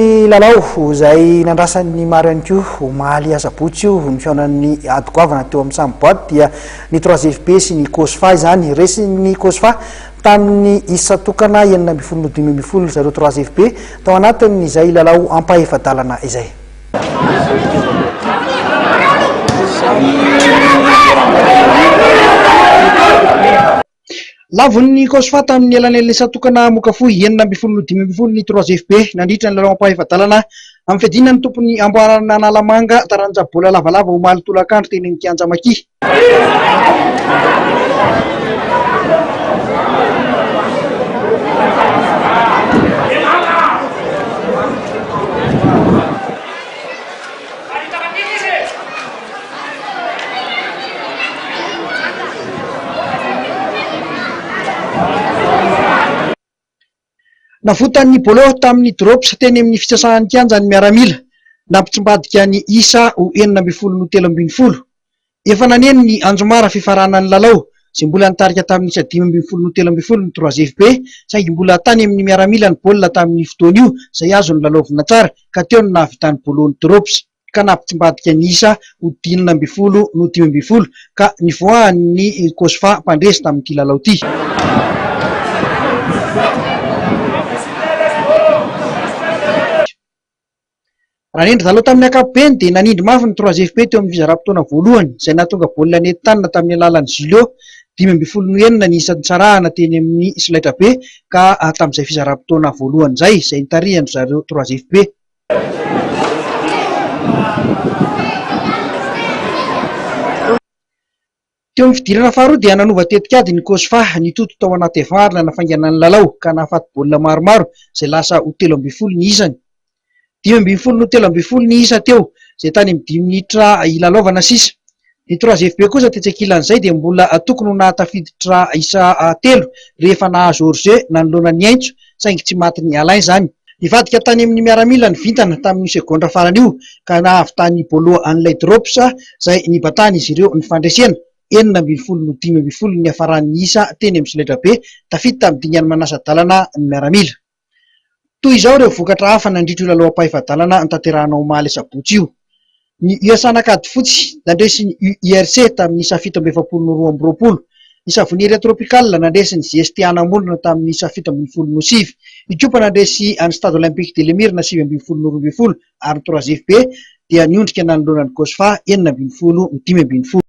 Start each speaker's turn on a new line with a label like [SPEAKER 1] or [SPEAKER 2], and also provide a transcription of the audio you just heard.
[SPEAKER 1] Ny lalao izay nandrasan'ny maro ihany koa omaly asabotsy io ny fihaonan'ny adi-goavana teo amin'ny samby boîte dia ny 3FP sy ny COSFA izany. Resin'ny COSFA tamin'ny isa tokana 7 zareo 3FP tao anatin'izay lalao ampahefadalana izay. Lavon'ny COSFA tamin'ny elanelina isa-tokana mokafohy 7 ny 3FP nandritra ny lalao ampahefadalana amin'ny fiadinany tompony amboarana Analamanga taranja bola lavalava omaly tolakandro teny amin'ny kianja Maki. Navotan'ny bolo tamin'ny drops teny amin'ny fitsasahan'ny kianja ny miaramila nampitsimbadika ny isa ho 7 efa naneno ny Anjomara fifaranany lalao sy mbola nitarika tamin'ny isa 5 ny 3FP saingy mbola tany amin'ny miaramila ny baolina tamin'ny fotoana io izay azo ny lalaovina tsara ka teo ny nahavitan'ny bolony drops ka nampitsimbadika ny isa ho 5 no 5 ka nivoahan'ny COSFA mpandresy tamin'ity lalao ity. Raha nendry lalao tamin'ny ankapobeny dia nanindry mafy ny 3FP teo amin'ny fizara-potoana voalohany izay nahatonga baolina nentanina tamin'ny alalan'ny Julio 5 ny isan'ny tsarahana teny amin'ny solaitra be ka tamin'izay fizara-potoana voalohany izay nitarihany zareo 3FP. Teo amin'ny fidirana faharoa dia nanova tetikady ny COSFA nitoto tao anaty evarina nafainganany lalao ka nahafaty baolina maromaro izay lasa ho 13 ny isany. 15 no 13 ny isa teo izay tany amin'ny 10 minitra ilalaovana sisa. Ny 3FP kosa tetsekilan'izay dia mbola tokony ho nahatafiditra isa 3 rehefa nahazo hors-jeu nanoloana ny Aintso saingy tsy maty ny Alain izany. Nivadika tany amin'ny miaramila ny vintana tamin'ny segondra farany io ka nahavitany bolo an'ilay drops izay nibatany izy ireo ny fandresena 7 no 5 ny hafaran'ny isa teny amin'ny solaitra be tafiditra amin'ny dingany manasa-dalana ny miaramila. Toy izao ireo vokatra hafa nandritra io lalao ampahefadalana nitanterahana omaly asabotsy io. Ny USA-nakady fotsy nandresy ny URC tamin'ny isa 7 ny Savoniera Tropical nandresy ny Zestiana Monina tamin'ny isa 17 ny Tiopa nandresy ny Stade Olympique de Lemirna 7 ary 3FP dia niondrika nanoloana ny COSFA 7 no 5.